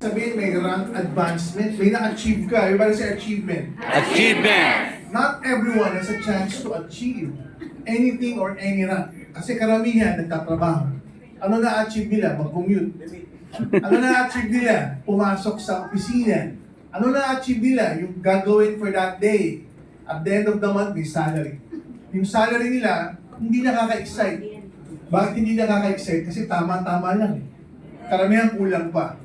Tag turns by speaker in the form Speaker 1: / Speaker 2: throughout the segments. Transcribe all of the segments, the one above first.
Speaker 1: Sabihin may rank advancement, may na-achieve ka. Yung parang sa achievement.
Speaker 2: Achievement!
Speaker 1: Not everyone has a chance to achieve anything or any rank. Kasi karamihan nagtatrabaho. Ano na-achieve nila? Mag-commute. Ano na-achieve nila? Pumasok sa opisina. Ano na-achieve nila? Yung gagawin for that day. At the end of the month, may salary. Yung salary nila, hindi nakaka-excite. Bakit hindi nakaka-excite? Kasi tama-tama lang. Karamihan kulang pa.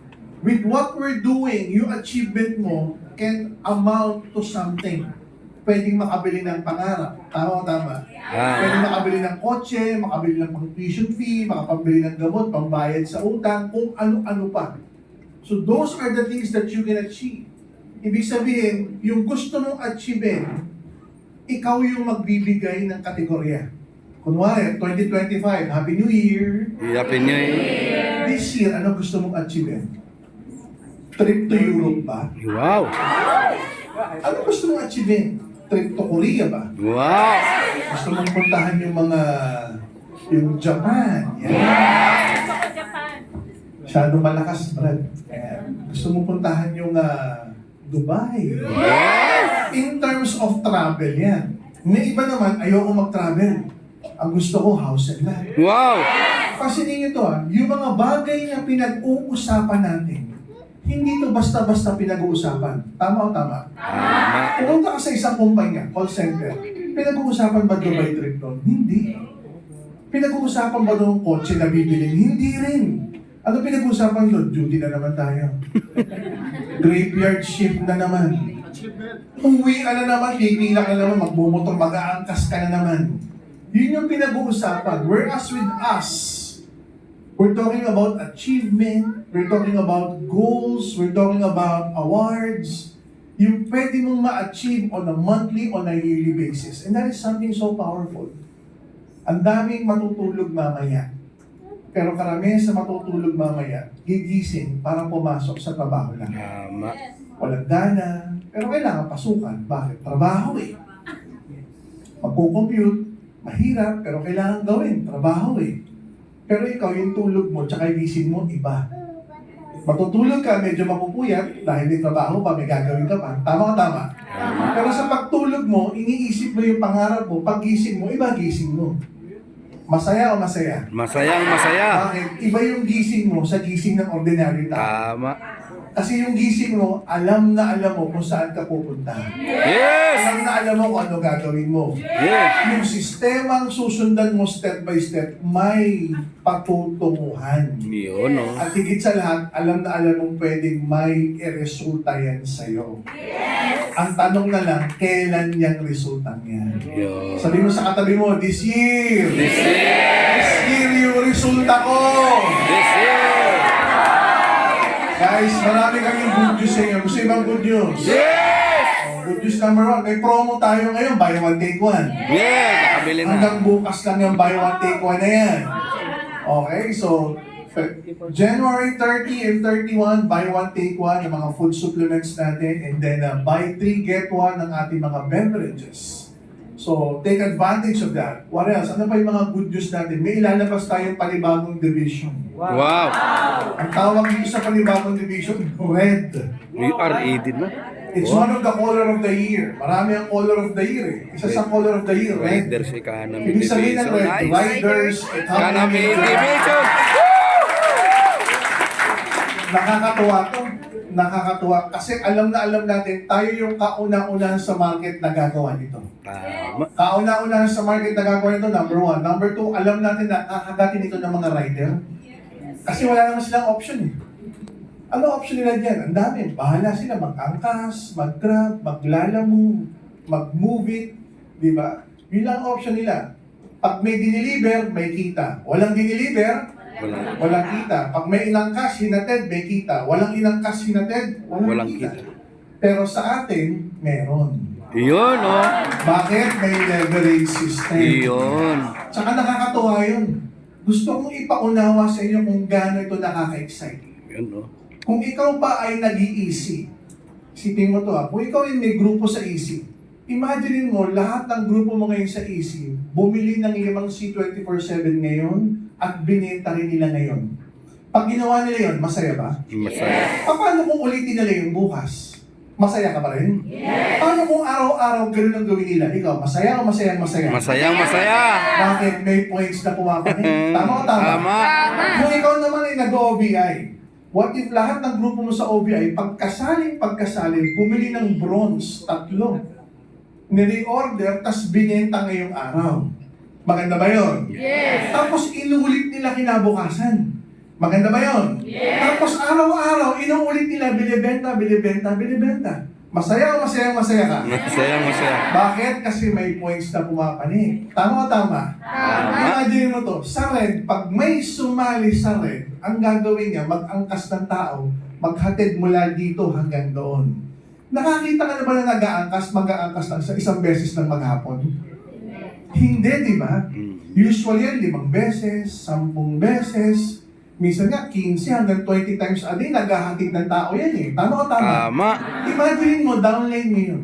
Speaker 1: With what we're doing, yung achievement mo can amount to something. Pwedeng makabili ng pangarap. Tama o tama? Pwedeng makabili ng kotse, makabili ng tuition fee, makapambili ng gamot, pambayad sa utang, kung ano-ano pa. So those are the things that you can achieve. Ibig sabihin, yung gusto mong achievein, ikaw yung magbibigay ng kategorya. Kunwari, 2025, Happy New Year.
Speaker 2: Happy New Year!
Speaker 1: This year, ano gusto mong achievein? Trip to Europe ba?
Speaker 2: Wow!
Speaker 1: Ano gusto mong achievein? Trip to Korea ba?
Speaker 2: Wow!
Speaker 1: Gusto mong puntahan yung Japan? Yan. Masyadong malakas, Brad. Yan. Gusto mong puntahan yung Dubai? In terms of travel yan. May iba naman, ayoko mag-travel. Ang gusto ko, house and land.
Speaker 2: Wow!
Speaker 1: Kasi ninyo to yung mga bagay na pinag-uusapan natin, hindi to basta-basta pinag-uusapan. Tama o tama?
Speaker 2: Tama.
Speaker 1: Pumunta ka sa isang kumpanya, call center. Pinag-uusapan ba Dubai trip doon? Hindi. Pinag-uusapan ba doon kotse na bibilin? Hindi rin. Ano pinag-uusapan doon? Duty na naman tayo. Graveyard shift na naman. Uwi ka na naman, pipila ka na naman, magbumotor, mag-aangkas ka na naman. Yun yung pinag-uusapan. Whereas with us, we're talking about achievement, we're talking about goals, we're talking about awards, yung pwede mong ma-achieve on a monthly, on a yearly basis. And that is something so powerful. Ang daming matutulog mamaya. Pero karamihan sa matutulog mamaya, gigising para pumasok sa trabaho lang.
Speaker 2: Tama.
Speaker 1: Walang gana, pero kailangan pasukan. Bakit? Trabaho eh. Magkukompute, mahirap, pero kailangan gawin. Trabaho eh. Pero ikaw, yung tulog mo, tsaka yung gising mo, iba. Matutulog ka, medyo mapupuyat, dahil may trabaho pa, may gagawin ka pa. Tama o tama? Pero sa pagtulog mo, iniisip mo yung pangarap mo, pag gising mo, iba gising mo. Masaya o masaya?
Speaker 2: Masayang masaya.
Speaker 1: Bakit? Iba yung gising mo sa gising ng ordinary tao.
Speaker 2: Tama.
Speaker 1: Kasi yung gising mo, alam na alam mo kung saan ka pupunta.
Speaker 2: Yes!
Speaker 1: Alam na alam mo kung ano gagawin mo.
Speaker 2: Yes!
Speaker 1: Yung sistemang susundan mo step by step, may patutunguhan.
Speaker 2: Yun, no?
Speaker 1: At higit sa lahat, alam na alam mong pwedeng may resulta yan sa'yo. Ang tanong na lang, kailan yung resulta yan?
Speaker 2: Yun.
Speaker 1: Sabi mo sa katabi mo, this year!
Speaker 2: This year!
Speaker 1: This year yung resulta ko!
Speaker 2: This year!
Speaker 1: Guys, marami kaming good news sa inyo. Gusto ibang good news?
Speaker 2: Yes!
Speaker 1: Good news number 1, may promo tayo ngayon, buy one, take one.
Speaker 2: Yeah! Nakabili na.
Speaker 1: Hanggang bukas lang yung buy one, take one na yan. Okay, so January 30 and 31, buy one, take one, yung mga food supplements natin, and then buy 3, get 1 ng ating mga beverages. So, take advantage of that. What else? Ano pa yung mga good news natin? May ilalabas tayong panibagong division.
Speaker 2: Wow!
Speaker 1: Ang tawag dito sa panibagong division, red.
Speaker 2: RED na.
Speaker 1: It's one of the color of the year. Marami ang color of the year eh. Isa sa color of the year, red.
Speaker 2: Riders Economy
Speaker 1: Ibig sabihin ng
Speaker 2: Division.
Speaker 1: red,
Speaker 2: Nice.
Speaker 1: Riders
Speaker 2: Economy
Speaker 1: Economy.
Speaker 2: Division.
Speaker 1: Nakakatuwa to. Nakakatuwa. Kasi alam na alam natin, tayo yung kauna-unahan sa market na gagawa nito.
Speaker 2: Tama.
Speaker 1: Kauna-unahan sa market na gagawa nito, number 1. Number 2, alam natin na kakagatin ito ng mga rider. Kasi wala naman silang option eh. Ano option nila dyan? Ang dami. Bahala sila mag-angkas, mag-grab, maglalamove, mag-move it. Di ba? Yun lang ang option nila. Pag may diniliver, may kita. Walang diniliver, walang kita. Pag may inangkas, hinatid, may kita. Walang inangkas, hinatid, walang kita. Pero sa atin, meron.
Speaker 2: Yun, oh.
Speaker 1: Bakit? May leverage system.
Speaker 2: Yun.
Speaker 1: Tsaka nakakatuwa yun. Gusto kong ipaunawa sa inyo kung gaano ito nakaka-excite.
Speaker 2: Yun, oh.
Speaker 1: Kung ikaw pa ay nag-i-easy, isipin mo to kung ikaw ay may grupo sa easy, imagine mo lahat ng grupo mo ngayon sa easy, bumili ng 5 C24/7 ngayon at binenta rin nila ngayon. Pag ginawa nila yun, masaya ba?
Speaker 2: Masaya.
Speaker 1: Paano kung ulitin nila yung bukas? Masaya ka pa rin? Yes! Paano kung araw-araw ganun ang gawin nila? Ikaw, masaya o masaya?
Speaker 2: Masayang masaya.
Speaker 1: Bakit? May points na pumapanin. Tama o tama?
Speaker 2: Tama.
Speaker 1: Kung ikaw naman ay nag-OBI, what if lahat ng grupo mo sa OBI, pagkasaling, bumili ng bronze, 3. Ni-reorder, tas binenta ngayong araw. Maganda ba yun? Yes! Tapos inuulit nila kinabukasan. Maganda ba yun? Yes! Tapos araw-araw, inuulit nila, binibenta. Masaya o masaya ka?
Speaker 2: Masayang masaya.
Speaker 1: Bakit? Kasi may points na pumapanik. Tama o tama?
Speaker 2: Tama.
Speaker 1: Imagine mo to, sa red, pag may sumali sa red, ang gagawin niya, mag-angkas ng tao, maghatid mula dito hanggang doon. Nakakita ka na ba na mag-aangkas lang sa isang beses ng maghapon? Hindi, di ba? Usually yan, 5 beses, 10 beses, minsan nga, 15 hanggang 20 times a day, naghahatid ng tao yan eh. Tama o tama?
Speaker 2: Tama.
Speaker 1: Imagine mo, downline mo yun.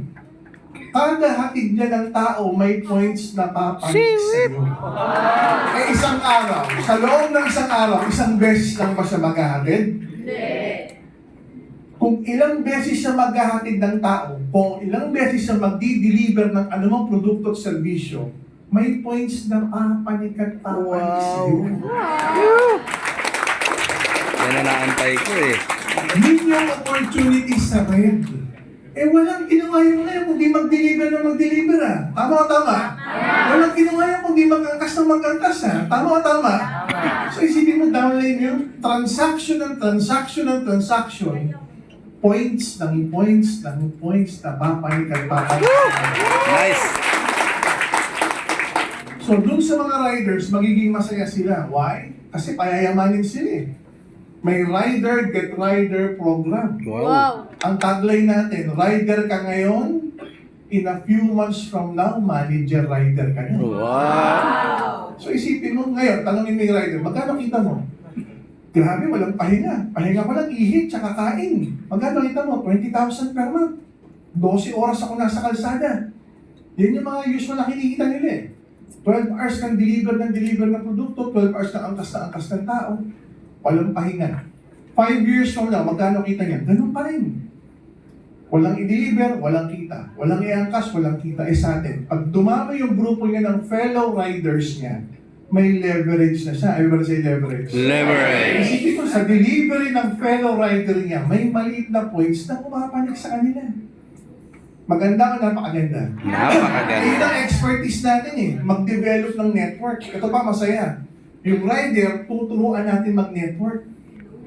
Speaker 1: Kada hatid niya ng tao, may points na papanik sa'yo. Eh isang araw, sa loob ng isang araw, isang beses lang ba siya maghahatid? Hindi. Kung ilang beses siya maghahatid ng tao, kung ilang beses siya magdi-deliver ng anumang produkto at serbisyo, may points na papanik at papanik sa'yo.
Speaker 2: Yan ang naantay ko eh.
Speaker 1: Yun yung opportunity sa red. Eh walang ginawa yung ngayon kung di mag-deliver na mag-deliver ah. Tama o tama? Walang ginawa yung kung di mag-angkas na mag-angkas ah. Tama o tama? So isipin mo downline yung transaction. Points na papanik at papanik.
Speaker 2: Nice.
Speaker 1: So dun sa mga riders, magiging masaya sila. Why? Kasi payayamanin sila eh. May rider get rider program.
Speaker 2: Wow.
Speaker 1: Ang tagline natin, rider ka ngayon, in a few months from now, manager rider ka na.
Speaker 2: Wow.
Speaker 1: So isipin mo ngayon, tanongin mo yung rider, magkano kita mo? Grabe, walang pahinga. Pahinga ko lang ihit, tsaka kain. Magkano kita mo? 20,000 per month. 12 oras ako nasa kalsada. Yan yung mga usual na kinikita nila eh. 12 hours kang deliver ng produkto, 12 hours kang angkas ng tao. Walang pahinga. 5 years from now, magkano kita niya? Ganun pa rin. Walang i-deliver, walang kita. Walang i-angkas, walang kita. Eh sa atin, pag dumami yung grupo niya ng fellow riders niya, may leverage na siya. Everybody say leverage.
Speaker 2: Leverage.
Speaker 1: Isipin ko, sa delivery ng fellow rider niya, may maliit na points na pumapanik sa kanila. Maganda o napakaganda?
Speaker 2: Napakaganda.
Speaker 1: Yun ang expertise natin eh, mag-develop ng network. Ito pa masaya. Yung rider, tuturuan natin mag-network.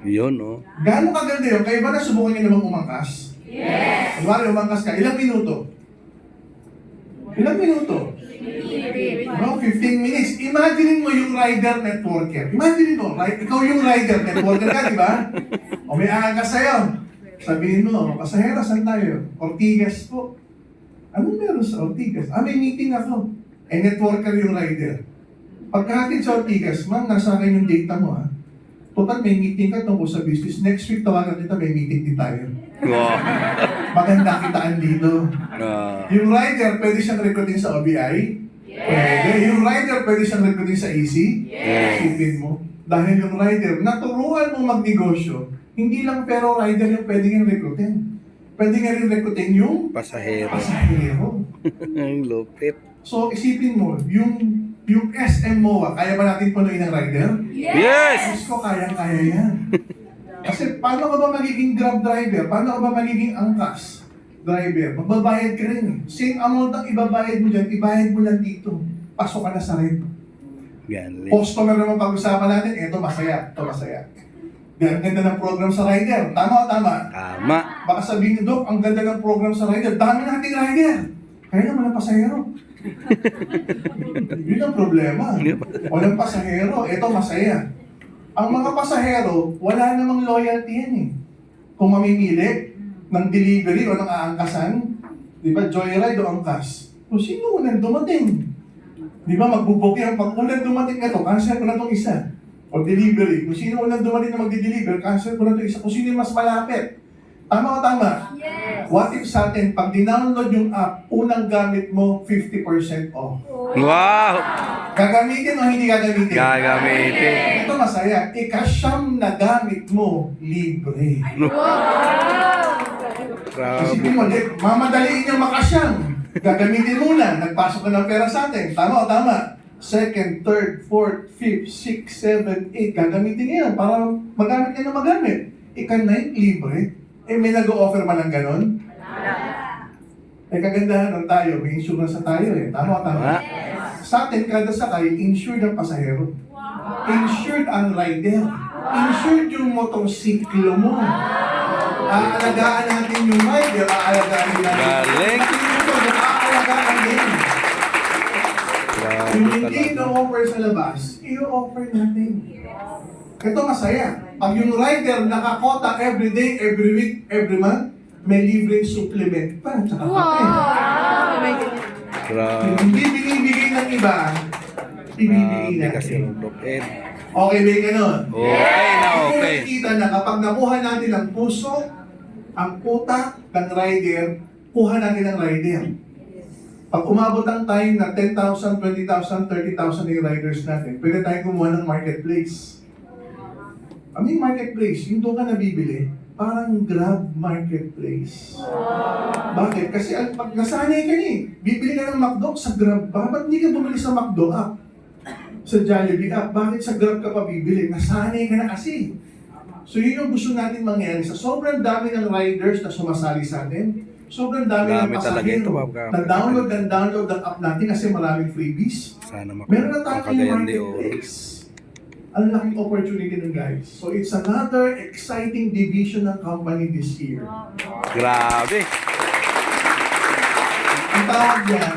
Speaker 2: Yun, oh.
Speaker 1: Gaano kaganda yun? Kayo ba nasubukan niyo namang umangkas? Yes! Kunwari, umangkas ka, ilang minuto? Ilang minuto? 15 minutes. Imagine mo yung rider networker. Imagine mo, ikaw yung rider networker ka, di ba? O may aangas sa'yo. Sabihin mo, pasahero, saan tayo? Ortigas po. Anong meron sa Ortigas? May meeting ako. Networker yung rider. Pagkahatid sa Ortigas, ma'am, nasa akin yung data mo ha. Total, may meeting ka tungkol sa business. Next week, tawagan kita, may meeting din tayo.
Speaker 2: Wow.
Speaker 1: Maganda kitaan dito. Yung rider, pwede siyang recruiting sa OBI? Pwede. Yung rider, pwede siyang recruiting sa AC? Isipin mo. Dahil yung rider, naturuan mo magnegosyo, hindi lang pero rider yung pwede nga recruiting. Pwede nga rin recruiting yung
Speaker 2: Pasahero. Ang lupit.
Speaker 1: So, isipin mo, yung SMOA, kaya ba natin punuin ng rider?
Speaker 2: Yes!
Speaker 1: Diyos ko, kaya yan. Kasi paano ka ba magiging grab driver? Paano ka ba magiging angkas driver? Magbabayad ka rin. Same amount ang ibabayad mo dyan, ibayad mo lang dito. Pasok ka na sa red.
Speaker 2: Galing.
Speaker 1: Customer naman pag-usapan natin, eto masaya, ito masaya. Ang ganda ng program sa rider. Tama o tama?
Speaker 2: Tama.
Speaker 1: Baka sabihin niyo, Dok, ang ganda ng program sa rider. Dami nating rider. Kaya naman ang pasahero. Yun ang problema. Walang pasahero. Ito masaya. Ang mga pasahero, wala namang loyalty yan eh. Kung mamimili ng delivery o ng aangkasan, di ba, joyride o angkas, kung sino unang dumating? Di ba, magbubook yan. Pag unang dumating na ito, cancel ko na itong isa. O delivery. Kung sino unang dumating na magdi-deliver, cancel ko na itong isa. Kung sino yung mas malapit. Tama o tama?
Speaker 3: Yes.
Speaker 1: What if sa atin, pag dinownload yung app, unang gamit mo, 50% off.
Speaker 2: Wow!
Speaker 1: Gagamitin o hindi gagamitin?
Speaker 2: Gagamitin.
Speaker 1: Ito masaya. Ikasyam na gamit mo, libre.
Speaker 2: Grabe.
Speaker 1: Isipin mo, mamadaliin yung makasyam. Gagamitin muna. Nagpasok ka ng pera sa atin. Tama o tama? Second, third, fourth, fifth, sixth, seven, eight. Gagamitin yan para magamit ka na magamit. Ika-9, libre. Eh, may nag-o-offer man ng ganon? Eh, kagandahan ng tayo. May insurance sa tayo eh. Tama o tama? Sa atin, kada sakay, insured ang pasahero. Insured ang rider. Insured yung motorsiklo mo. Aalagaan natin yung rider, aalagaan nila.
Speaker 2: Galing.
Speaker 1: Aalagaan din.
Speaker 2: Grabe
Speaker 1: Yung hindi
Speaker 2: talaga.
Speaker 1: na-offer sa labas, i-offer natin. Ito masaya. Pag yung rider nakakota every day, every week, every month, may libreng supplement pa. Tsaka kape.
Speaker 2: Grabe.
Speaker 1: Yung hindi binibigay ng iba, ibibigay
Speaker 2: Grabe kasi
Speaker 1: natin.
Speaker 2: yung lupit.
Speaker 1: Okay ba yung ganun?
Speaker 2: Okay na
Speaker 1: Kung
Speaker 2: okay.
Speaker 1: nakikita na kapag nakuha natin ang puso, ang utak ng rider, kuha natin ang rider. Pag umabot ang time na 10,000, 20,000, 30,000 yung riders natin, pwede tayong kumuha ng marketplace. Ano yung marketplace? Yung doon ka nabibili, parang Grab Marketplace. Bakit? Kasi pag nasanay ka bibili ka ng McDo sa Grab ba? Ba't hindi ka bumili sa McDo app? Sa Jollibee app? Bakit sa Grab ka pa bibili? Nasanay ka na kasi. So yun yung gusto natin mangyari. Sa sobrang dami ng riders na sumasali sa atin, sobrang dami ng
Speaker 2: Dami talaga ito,
Speaker 1: pasahero
Speaker 2: Bob.
Speaker 1: na download ang app natin kasi maraming freebies.
Speaker 2: Sana
Speaker 1: Meron na tayo yung
Speaker 2: makagayan di oro.
Speaker 1: marketplace. Ang laking opportunity nun, guys. So it's another exciting division ng company this year.
Speaker 2: Grabe.
Speaker 1: Ang tawag yan,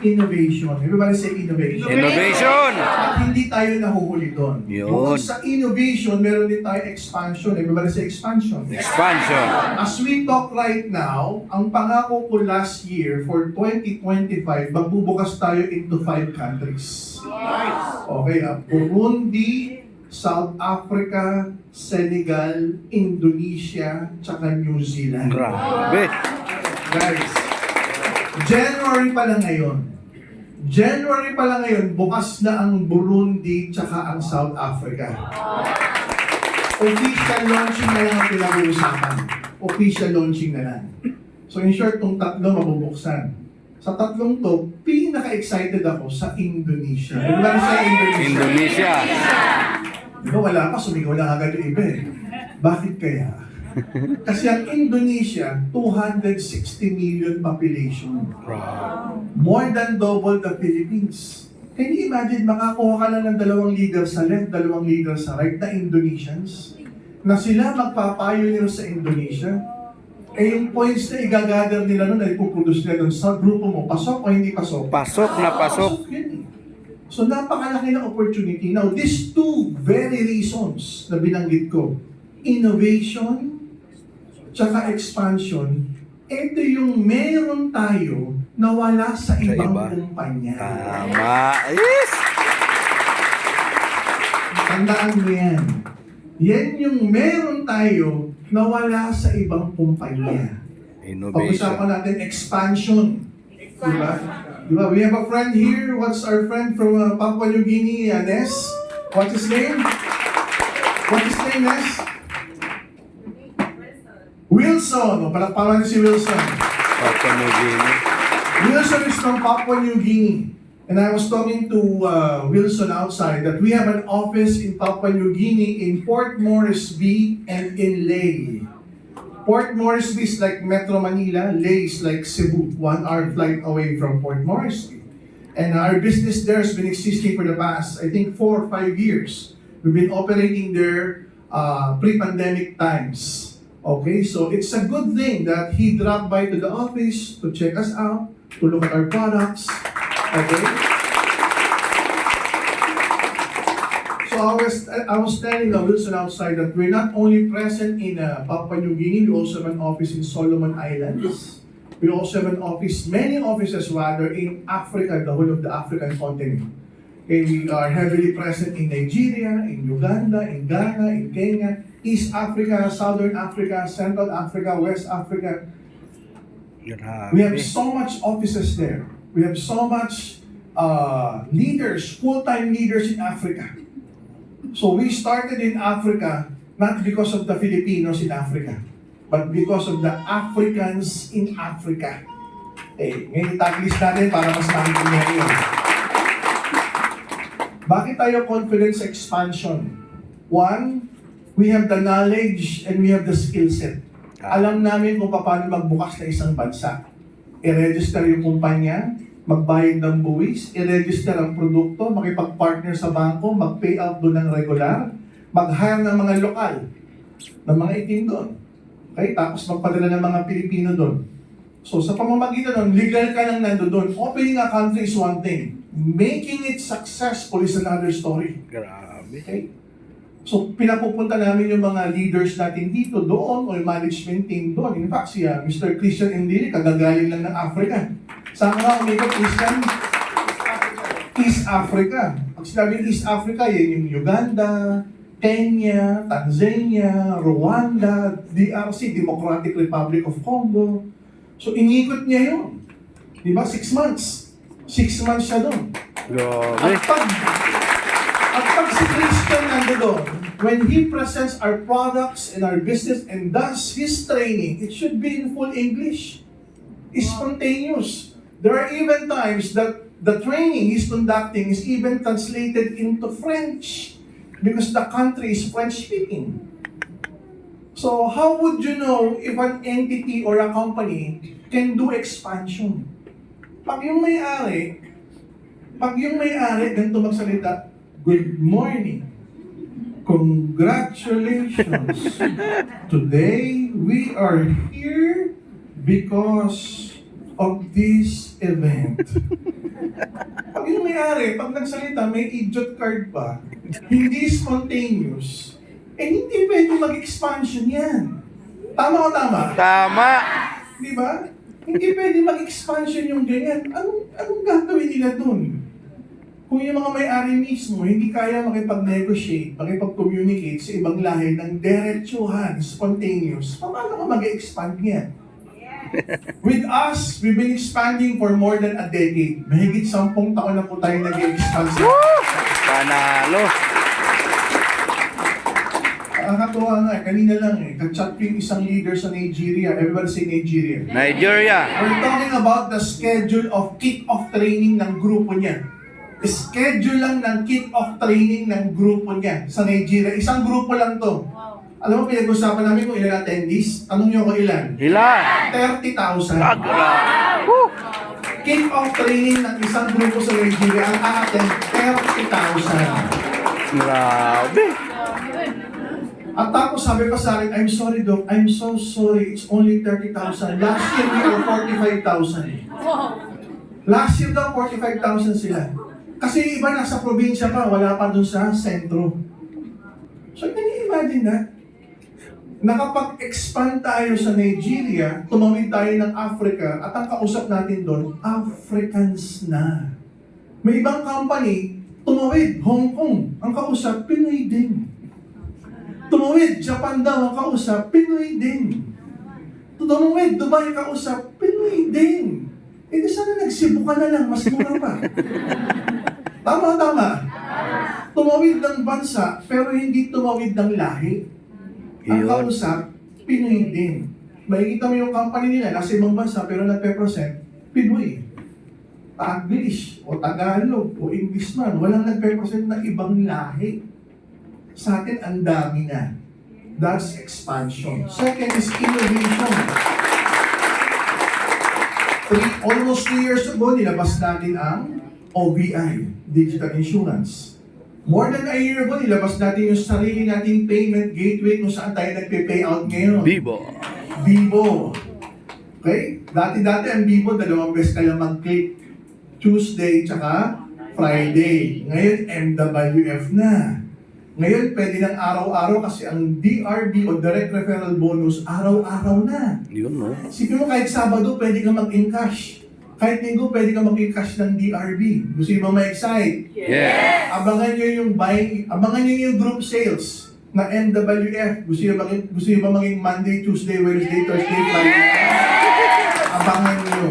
Speaker 1: innovation. Everybody say innovation.
Speaker 2: Innovation.
Speaker 1: At hindi tayo nahuhuli doon.
Speaker 2: Yun.
Speaker 1: Bukod sa innovation, meron din tayo expansion. Everybody say expansion.
Speaker 2: Expansion.
Speaker 1: As we talk right now, ang pangako ko last year for 2025, magbubukas tayo into 5 countries. Okay, Burundi, South Africa, Senegal, Indonesia, tsaka New Zealand.
Speaker 2: Grabe.
Speaker 1: Guys, January pa lang ngayon. January pa lang ngayon, bukas na ang Burundi tsaka ang South Africa. Official launching na lang ang pinag-uusapan. Official launching na lang. So in short, itong tatlo mabubuksan. Sa tatlong to, pinaka-excited ako sa Indonesia. Diba sa Indonesia?
Speaker 2: Indonesia.
Speaker 1: Diba wala pa, sumigaw lang agad yung iba eh. Bakit kaya? Kasi ang Indonesia, 260 million population. More than double the Philippines. Can you imagine, makakuha ka lang ng 2 leader sa left, 2 leader sa right na Indonesians? Na sila magpapayo sa Indonesia? Eh yung points na igagather nila nun, na ipuproduce nila nun sa grupo mo, pasok o hindi pasok?
Speaker 2: Pasok na pasok.
Speaker 1: Yun eh. So napakalaki na opportunity. Now, these 2 very reasons na binanggit ko, innovation, tsaka expansion, ito yung meron tayo na wala sa ibang
Speaker 2: iba.
Speaker 1: kumpanya.
Speaker 2: Tama. Yes.
Speaker 1: Tandaan mo yan. Yan yung meron tayo na wala sa ibang kumpanya.
Speaker 2: Innovation.
Speaker 1: Pag-usapan natin expansion. Diba? Diba? We have a friend here. What's our friend from Papua New Guinea, Ness? What's his name? What's his name, Ness? Wilson. O, palakpakan si Wilson.
Speaker 2: Papua New Guinea.
Speaker 1: Wilson is from Papua New Guinea. And I was talking to Wilson outside that we have an office in Papua New Guinea in Port Moresby and in Ley. Port Moresby is like Metro Manila, Ley is like Cebu, 1 hour flight away from Port Moresby. And our business there has been existing for the past, I think, 4 or 5 years. We've been operating there pre-pandemic times. Okay, so it's a good thing that he dropped by to the office to check us out, to look at our products. Okay? So I was telling Wilson outside that we're not only present in Papua New Guinea, we also have an office in Solomon Islands. We also have an office, many offices rather, in Africa, the whole of the African continent. Okay, we are heavily present in Nigeria, in Uganda, in Ghana, in Kenya, East Africa, Southern Africa, Central Africa, West Africa. We have
Speaker 2: Grabe.
Speaker 1: so much offices there. We have so much leaders, full-time leaders in Africa. So we started in Africa not because of the Filipinos in Africa, but because of the Africans in Africa. Eh, ngayon itag-list natin para mas maintindihan nyo. Bakit tayo confident sa expansion? One, we have the knowledge and we have the skill set. Alam namin kung paano magbukas na isang bansa. I-register yung kumpanya, magbayad ng buwis, i-register ang produkto, makipag-partner sa bangko, mag-pay out doon ng regular, mag-hire ng mga lokal, ng mga itim doon. Okay? Tapos magpadala ng mga Pilipino doon. So sa pamamagitan doon, legal ka nang nando doon. Opening a country is one thing. Making it successful is another story.
Speaker 2: Grabe.
Speaker 1: Okay? So pinapupunta namin yung mga leaders natin dito doon o yung management team doon. In fact, siya, Mr. Christian Endili, kagagaling lang ng Africa. Saan ka umikot, Christian? East Africa. Pag sinabing East Africa, yan yung Uganda, Kenya, Tanzania, Rwanda, DRC, Democratic Republic of Congo. So inikot niya yun. Di ba? 6 months. 6 months siya doon.
Speaker 2: Grabe.
Speaker 1: At pag si Christian nando doon, when he presents our products and our business and does his training, it should be in full English. It's spontaneous. There are even times that the training he's conducting is even translated into French because the country is French-speaking. So how would you know if an entity or a company can do expansion? Pag yung may-ari, ganito magsalita, "Good morning. Congratulations. Today we are here because of this event." Pag yung may-ari, pag nagsalita, may idiot card pa, hindi spontaneous, hindi pwede mag-expansion yan. Tama o tama?
Speaker 2: Tama.
Speaker 1: Di ba? Hindi pwede mag-expansion yung ganyan. Anong gagawin nila dun? Kung yung mga may-ari mismo, hindi kaya makipag-negotiate, makipag-communicate sa ibang lahi ng diretsuhan, spontaneous, paano ka mag-expand yan? With us, we've been expanding for more than a decade. Mahigit 10 taon na po tayo nag-expand sa
Speaker 2: Panalo.
Speaker 1: Nakakatuwa nga, kanina lang kachat ko yung isang leader sa Nigeria. Everybody say Nigeria.
Speaker 2: Nigeria.
Speaker 1: We're talking about the schedule of kick-off training ng grupo niya. Schedule lang ng kick-off training ng grupo niya sa Nigeria. Isang grupo lang to. Alam mo, pinag-usapan namin kung ilan attendees. Tanong niyo kung ilan?
Speaker 2: Ilan?
Speaker 1: 30,000.
Speaker 2: Grabe.
Speaker 1: Kick-off training ng isang grupo sa Nigeria. Ang aattend, 30,000.
Speaker 2: Grabe.
Speaker 1: At tapos sabi pa sa akin, "I'm sorry, Doc. I'm so sorry. It's only 30,000. Last year, we were 45,000. Last year daw, 45,000 sila. Kasi iba nasa probinsya pa, wala pa dun sa sentro. So, can you imagine that? Nakapag-expand tayo sa Nigeria, tumawid tayo ng Africa, at ang kausap natin doon, Africans na. May ibang company, tumawid, Hong Kong, ang kausap, Pinoy din. Tumawid, Japan daw ang kausap, Pinoy din. Tumawid, Dubai kausap, Pinoy din. Eh di sana nagsibu ka na lang, mas mura pa. Tama. Tumawid ng bansa, pero hindi tumawid ng lahi. Ang
Speaker 2: Yun.
Speaker 1: kausap, Pinoy din. Makikita mo yung company nila, nasa ibang bansa, pero nagpe-present, Pinoy. Taglish, o Tagalog, o English man, walang nagpe-present ng ibang lahi. Sa atin, ang dami na. That's expansion. Second is innovation. Almost 2 years ago, nilabas natin ang OVI, Digital Insurance. More than a year ago, nilabas natin yung sarili nating payment gateway kung saan tayo nagpe-pay out ngayon. Bibo. Okay? Dati-dati ang Bibo, 2 beses ka lang mag-click. Tuesday, tsaka Friday. Ngayon, MWF na. Ngayon, pwede ng araw-araw kasi ang DRB o Direct Referral Bonus, araw-araw na.
Speaker 2: Yun, no?
Speaker 1: Sige mo, kahit Sabado, pwede ka mag-encash. Kahit Linggo, pwede ka mag-encash ng DRB. Gusto mo ma-excite?
Speaker 2: Yeah.
Speaker 1: Abangan nyo yung buying, abangan nyo yung group sales. na NWF. Gusto niyo ba maging Monday, Tuesday, Wednesday, Thursday, Friday? Abangan niyo.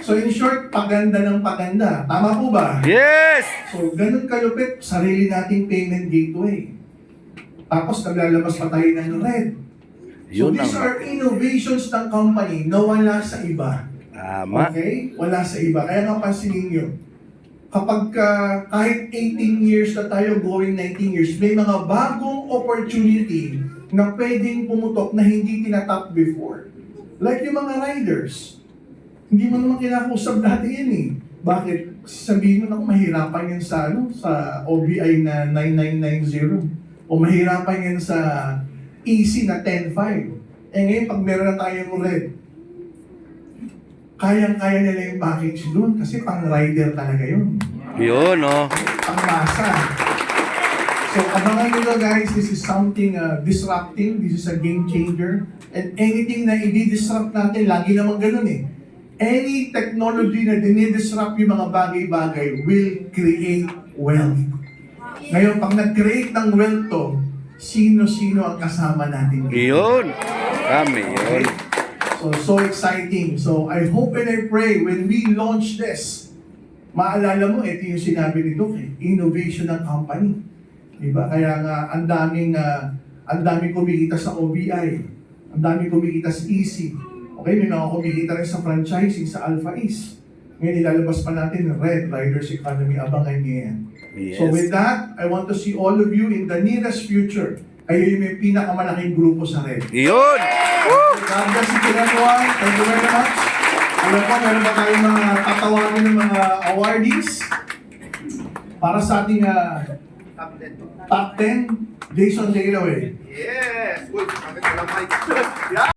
Speaker 1: So in short, paganda ng paganda. Tama po ba?
Speaker 2: Yes!
Speaker 1: So ganun kalupit, sarili nating payment gateway. Tapos naglalabas pa tayo ng red. So
Speaker 2: Yun
Speaker 1: these
Speaker 2: ang
Speaker 1: are innovations ng company na wala sa iba.
Speaker 2: tama.
Speaker 1: Okay? Wala sa iba. Kaya nga pansinin nyo, kapag kahit 18 years na tayo, going 19 years, may mga bagong opportunity na pwedeng pumutok na hindi tinatap before. Like yung mga riders. Hindi mo naman kinakausap dati yan eh. Bakit? Sabihin mo na kung mahirapan yan sa, sa OBI na 9990. O mahirapan yan sa easy na 10.5. Eh ngayon, pag meron na tayong red, kayang-kaya nila yung package doon kasi pang-rider talaga yun.
Speaker 2: Yun, oh.
Speaker 1: Pang-masa. So, abangan nyo na guys, this is something disrupting, this is a game changer. And anything na i-disrupt natin, lagi naman ganun eh. Any technology na dinidisrupt yung mga bagay-bagay will create wealth. Ngayon, pag nag-create ng wealth to, sino-sino ang kasama natin dito?
Speaker 2: Yun. Kami, yun.
Speaker 1: So exciting. So I hope and I pray when we launch this, maalala mo, ito yung sinabi ni Doc eh, innovation ng company. Diba? Kaya nga, ang daming kumikita sa OBI. Ang daming kumikita sa EC. Okay, may mga kumikita rin sa franchising, sa Alpha East. Ngayon, ilalabas pa natin Red Riders Economy. Abangan niyo yan.
Speaker 2: Yes.
Speaker 1: So with that, I want to see all of you in the nearest future. Kayo yung may pinakamalaking grupo sa Red.
Speaker 2: Yun! Woo!
Speaker 1: God bless you everyone. Thank you very much. Alam ko, meron ba tayong mga tatawagin ng mga awardees para sa ating top 10? Jason, take it away.
Speaker 3: Yes! Uy, bakit wala mic? Yeah!